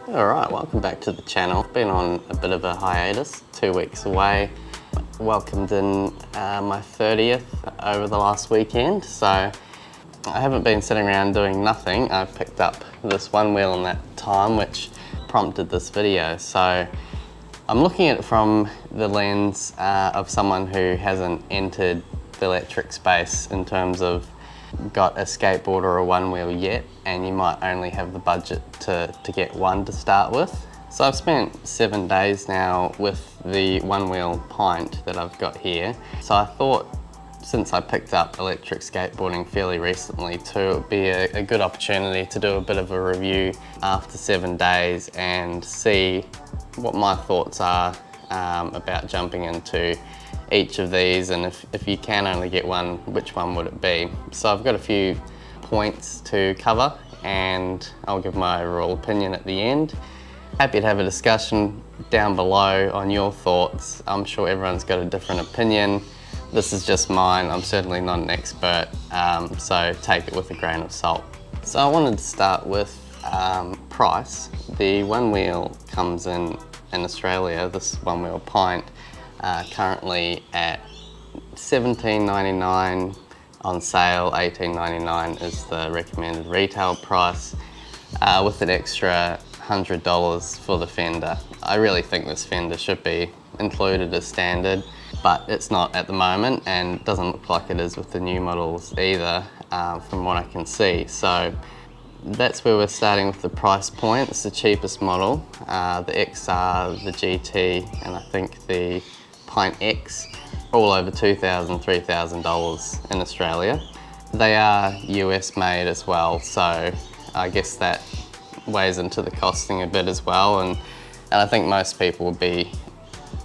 Alright, welcome back to the channel. Been on a bit of a hiatus, 2 weeks away. Welcomed in my 30th over the last weekend, so I haven't been sitting around doing nothing. I've picked up this Onewheel in that time, which prompted this video. So I'm looking at it from the lens of someone who hasn't entered the electric space in terms of got a skateboard or a Onewheel yet, and you might only have the budget to get one to start with. So I've spent 7 days now with the Onewheel pint that I've got here. So I thought, since I picked up electric skateboarding fairly recently too, it would be a good opportunity to do a bit of a review after 7 days and see what my thoughts are about jumping into each of these, and if you can only get one, which one would it be? So I've got a few points to cover and I'll give my overall opinion at the end. Happy to have a discussion down below on your thoughts. I'm sure everyone's got a different opinion. This is just mine. I'm certainly not an expert, so take it with a grain of salt. So I wanted to start with price. The Onewheel comes in Australia, this Onewheel pint, currently at $17.99 on sale. $18.99 is the recommended retail price, with an extra $100 for the fender. I really think this fender should be included as standard, but it's not at the moment, and it doesn't look like it is with the new models either, from what I can see. So that's where we're starting with the price point. It's the cheapest model, the XR, the GT, and I think the Pint X, all over $2,000, $3,000 in Australia. They are US made as well, so I guess that weighs into the costing a bit as well, and I think most people would be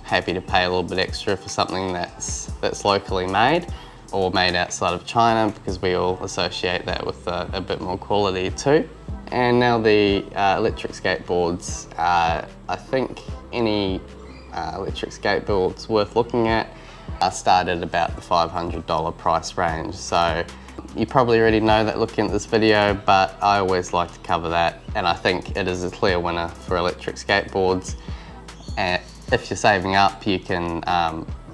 happy to pay a little bit extra for something that's locally made or made outside of China, because we all associate that with a bit more quality too. And now the electric skateboards, I think any electric skateboards worth looking at start at about the $500 price range. So you probably already know that looking at this video, but I always like to cover that, and I think it is a clear winner for electric skateboards. And if you're saving up, you can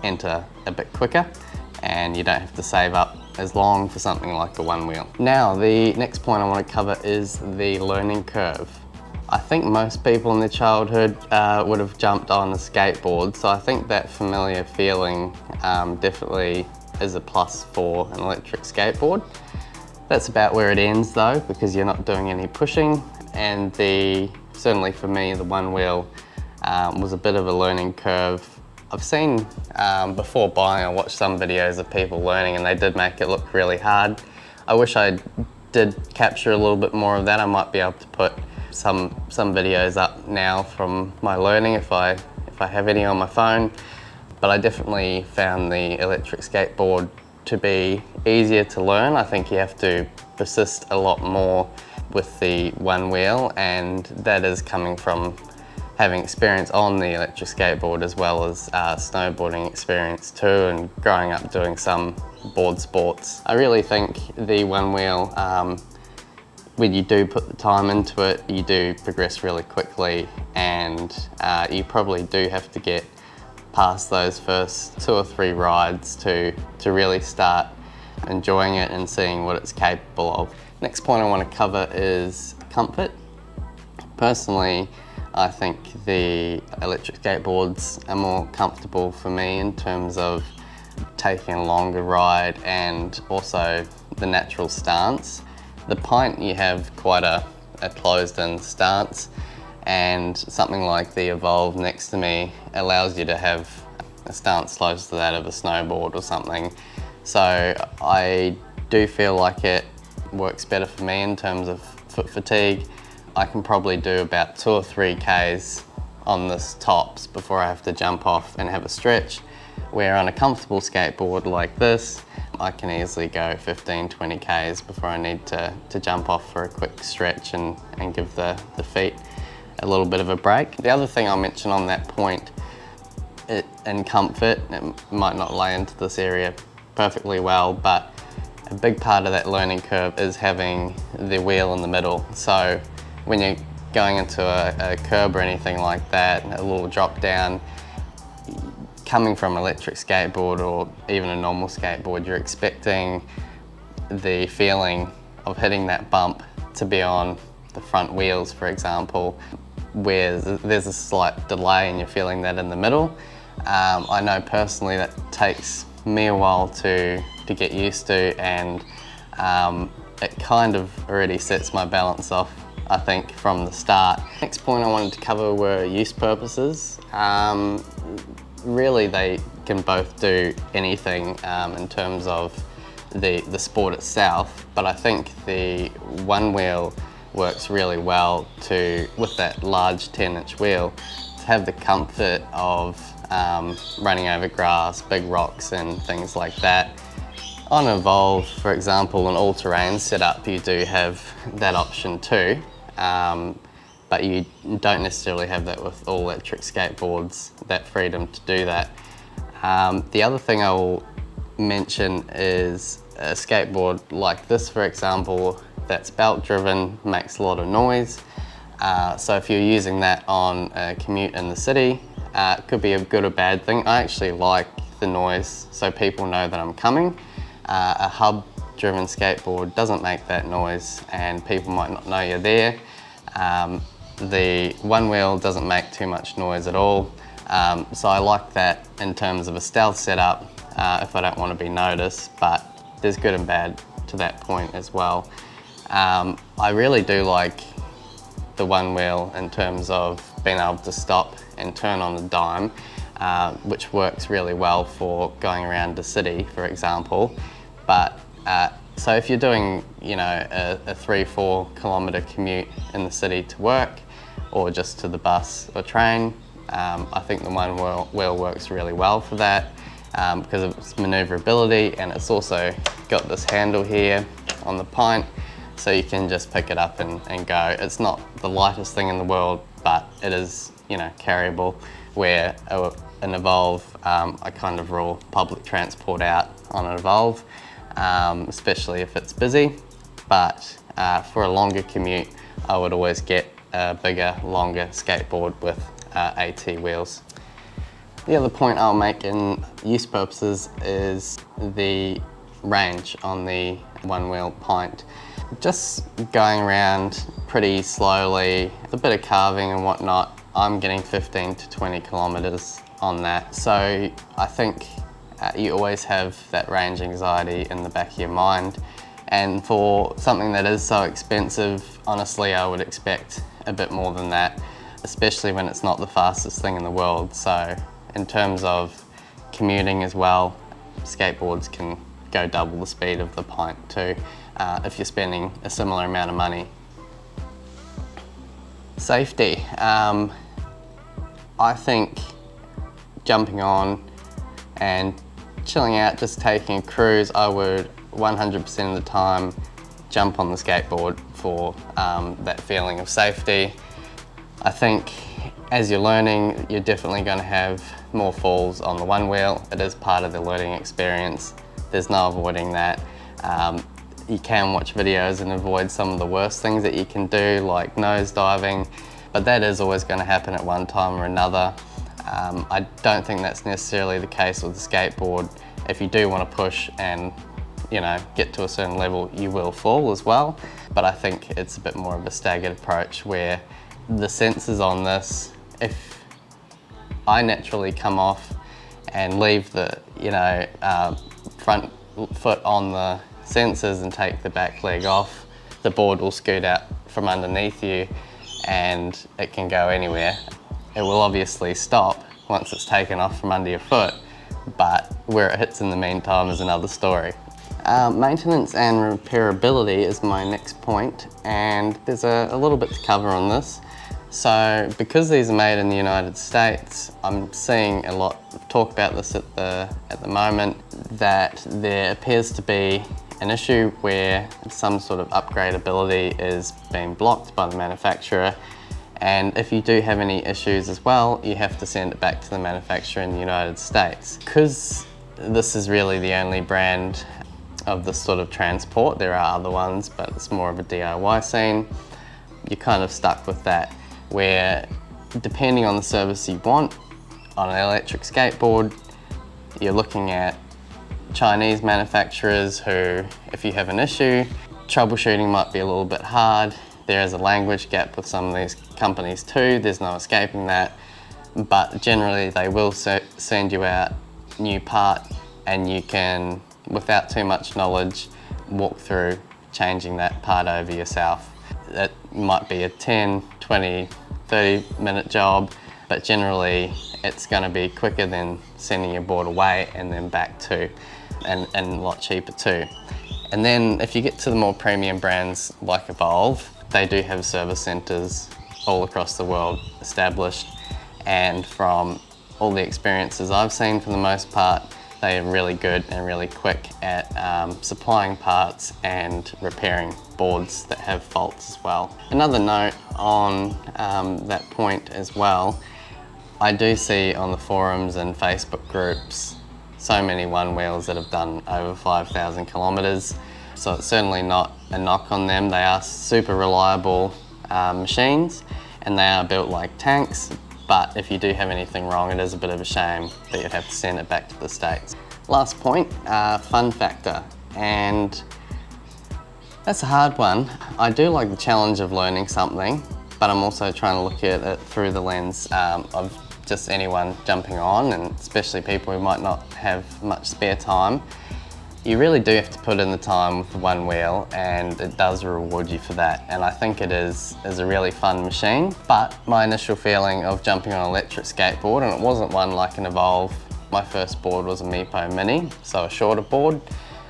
enter a bit quicker, and you don't have to save up as long for something like a Onewheel. Now, the next point I want to cover is the learning curve. I think most people in their childhood would have jumped on a skateboard, so I think that familiar feeling definitely is a plus for an electric skateboard. That's about where it ends though, because you're not doing any pushing, and certainly for me, the Onewheel was a bit of a learning curve. I've seen, before buying, I watched some videos of people learning, and they did make it look really hard. I wish I did capture a little bit more of that. I might be able to put some videos up now from my learning if I have any on my phone. But I definitely found the electric skateboard to be easier to learn. I think you have to persist a lot more with the Onewheel, and that is coming from having experience on the electric skateboard as well as snowboarding experience too, and growing up doing some board sports. I really think the Onewheel, when you do put the time into it, you do progress really quickly, and you probably do have to get past those first 2 or 3 rides to really start enjoying it and seeing what it's capable of. Next point I want to cover is comfort. Personally, I think the electric skateboards are more comfortable for me in terms of taking a longer ride and also the natural stance. The Pint, you have quite a closed-in stance, and something like the Evolve next to me allows you to have a stance close to that of a snowboard or something. So I do feel like it works better for me in terms of foot fatigue. I can probably do about 2 or 3 Ks on this tops before I have to jump off and have a stretch, where on a comfortable skateboard like this, I can easily go 15, 20 Ks before I need to jump off for a quick stretch and give the feet a little bit of a break. The other thing I'll mention on that point, in comfort, it might not lay into this area perfectly well, but a big part of that learning curve is having the wheel in the middle. So when you're going into a curb or anything like that, a little drop down, coming from an electric skateboard or even a normal skateboard, you're expecting the feeling of hitting that bump to be on the front wheels, for example, where there's a slight delay and you're feeling that in the middle. I know personally that takes me a while to get used to, and it kind of already sets my balance off, I think, from the start. Next point I wanted to cover were use purposes. Really, they can both do anything in terms of the sport itself, but I think the Onewheel works really well with that large 10-inch wheel, to have the comfort of running over grass, big rocks and things like that. On Evolve, for example, an all-terrain setup, you do have that option too, but you don't necessarily have that with all electric skateboards, that freedom to do that. The other thing I will mention is a skateboard like this, for example, that's belt driven, makes a lot of noise. So if you're using that on a commute in the city, it could be a good or bad thing. I actually like the noise, so people know that I'm coming. A hub driven skateboard doesn't make that noise and people might not know you're there. The Onewheel doesn't make too much noise at all, so I like that in terms of a stealth setup if I don't want to be noticed, but there's good and bad to that point as well. I really do like the Onewheel in terms of being able to stop and turn on a dime, which works really well for going around the city, for example. But so if you're doing, you know, a 3-4 kilometre commute in the city to work, or just to the bus or train, I think the Onewheel works really well for that because of its manoeuvrability, and it's also got this handle here on the pint, so you can just pick it up and go. It's not the lightest thing in the world, but it is, you know, carryable, where an Evolve, I kind of rule public transport out on an Evolve, especially if it's busy. But for a longer commute, I would always get a bigger, longer skateboard with AT wheels. The other point I'll make in use purposes is the range on the Onewheel pint. Just going around pretty slowly, with a bit of carving and whatnot, I'm getting 15 to 20 kilometres on that. So I think you always have that range anxiety in the back of your mind. And for something that is so expensive, honestly, I would expect a bit more than that, especially when it's not the fastest thing in the world. So in terms of commuting as well, skateboards can go double the speed of the pint too, if you're spending a similar amount of money. Safety. I think jumping on and chilling out, just taking a cruise, I would 100% of the time jump on the skateboard for that feeling of safety. I think as you're learning, you're definitely going to have more falls on the Onewheel. It is part of the learning experience. There's no avoiding that. You can watch videos and avoid some of the worst things that you can do, like nose diving, but that is always going to happen at one time or another. I don't think that's necessarily the case with the skateboard. If you do want to push and, you know, get to a certain level, you will fall as well. But I think it's a bit more of a staggered approach, where the sensors on this, if I naturally come off and leave the, you know, front foot on the sensors and take the back leg off, the board will scoot out from underneath you and it can go anywhere. It will obviously stop once it's taken off from under your foot, but where it hits in the meantime is another story. Maintenance and repairability is my next point, and there's a little bit to cover on this. So because these are made in the United States, I'm seeing a lot of talk about this at the moment, that there appears to be an issue where some sort of upgradability is being blocked by the manufacturer, and if you do have any issues as well, you have to send it back to the manufacturer in the United States. Because this is really the only brand of this sort of transport, there are other ones, but it's more of a DIY scene. you're kind of stuck with that, where depending on the service you want on an electric skateboard, you're looking at Chinese manufacturers who, if you have an issue, troubleshooting might be a little bit hard. There is a language gap with some of these companies too, there's no escaping that. But generally they will send you out a new part, and you can, without too much knowledge, walk through changing that part over yourself. It might be a 10, 20, 30-minute job, but generally it's going to be quicker than sending your board away and then back too, and a lot cheaper too. And then if you get to the more premium brands like Evolve, they do have service centres all across the world established, and from all the experiences I've seen, for the most part, they are really good and really quick at supplying parts and repairing boards that have faults as well. Another note on that point as well, I do see on the forums and Facebook groups so many Onewheels that have done over 5,000 kilometres, so it's certainly not a knock on them. They are super reliable machines, and they are built like tanks. But if you do have anything wrong, it is a bit of a shame that you'd have to send it back to the States. Last point, fun factor, and that's a hard one. I do like the challenge of learning something, but I'm also trying to look at it through the lens of just anyone jumping on, and especially people who might not have much spare time. You really do have to put in the time with the Onewheel, and it does reward you for that. And I think it is a really fun machine. But my initial feeling of jumping on an electric skateboard, and it wasn't one like an Evolve, my first board was a Meepo Mini, so a shorter board,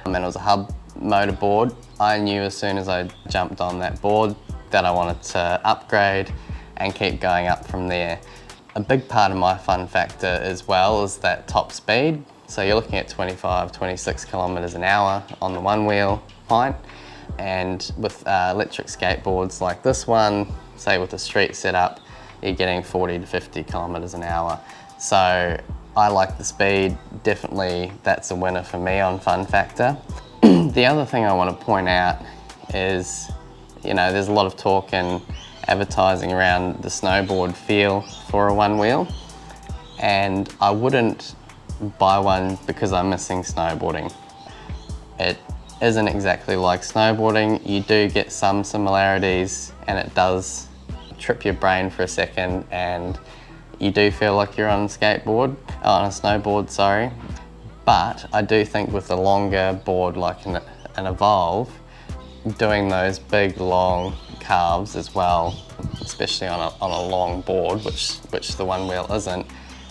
and it was a hub motor board. I knew as soon as I jumped on that board that I wanted to upgrade and keep going up from there. A big part of my fun factor as well is that top speed. So you're looking at 25, 26 kilometers an hour on the Onewheel height. And with electric skateboards like this one, say with a street setup, you're getting 40 to 50 kilometers an hour. So I like the speed, definitely that's a winner for me on fun factor. The other thing I want to point out is, you know, there's a lot of talk and advertising around the snowboard feel for a Onewheel, and I wouldn't buy one because I'm missing snowboarding. It isn't exactly like snowboarding. You do get some similarities, and it does trip your brain for a second, and you do feel like you're on a snowboard, sorry. But I do think with a longer board like an Evolve, doing those big long carves as well, especially on a long board, which the Onewheel isn't,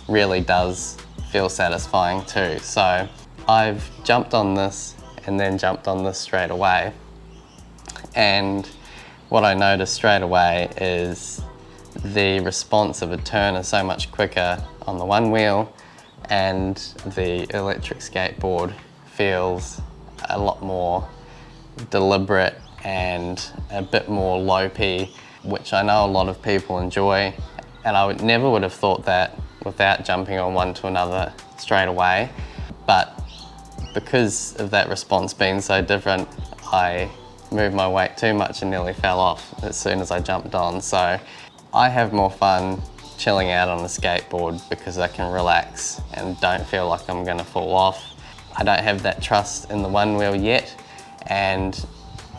really does feel satisfying too. So I've jumped on this and then jumped on this straight away, and what I noticed straight away is the response of a turn is so much quicker on the Onewheel, and the electric skateboard feels a lot more deliberate and a bit more lopey, which I know a lot of people enjoy, and I never would have thought that without jumping on one to another straight away. But because of that response being so different, I moved my weight too much and nearly fell off as soon as I jumped on. So I have more fun chilling out on a skateboard because I can relax and don't feel like I'm going to fall off. I don't have that trust in the Onewheel yet, and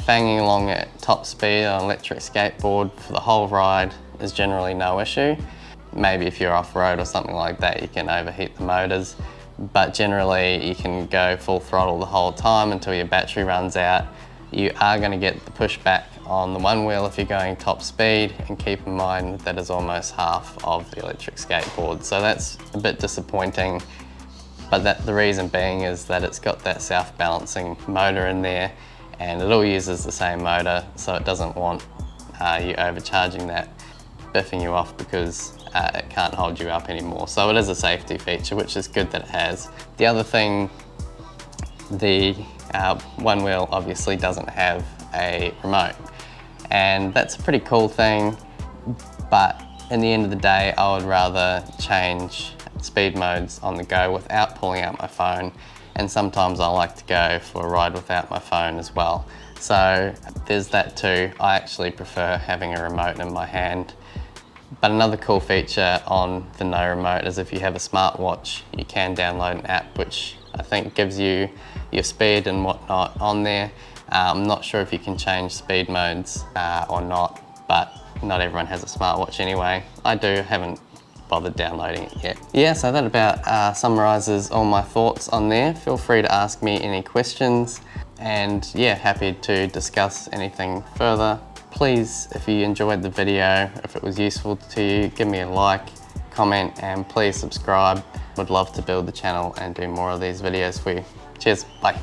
fanging along at top speed on an electric skateboard for the whole ride is generally no issue. Maybe if you're off-road or something like that, you can overheat the motors, but generally you can go full throttle the whole time until your battery runs out. You are going to get the pushback on the Onewheel if you're going top speed, and keep in mind that is almost half of the electric skateboard. So that's a bit disappointing, but the reason being is that it's got that self-balancing motor in there, and it all uses the same motor, so it doesn't want you overcharging that, biffing you off because it can't hold you up anymore. So it is a safety feature, which is good that it has. The other thing, the Onewheel obviously doesn't have a remote, and that's a pretty cool thing, but in the end of the day, I would rather change speed modes on the go without pulling out my phone, and sometimes I like to go for a ride without my phone as well. So there's that too. I actually prefer having a remote in my hand. But another cool feature on the No Remote is if you have a smartwatch, you can download an app which I think gives you your speed and whatnot on there. I'm not sure if you can change speed modes or not, but not everyone has a smartwatch anyway. I do, haven't bothered downloading it yet. Yeah, so that about summarises all my thoughts on there. Feel free to ask me any questions, and yeah, happy to discuss anything further. Please, if you enjoyed the video, if it was useful to you, give me a like, comment, and please subscribe. Would love to build the channel and do more of these videos for you. Cheers, bye.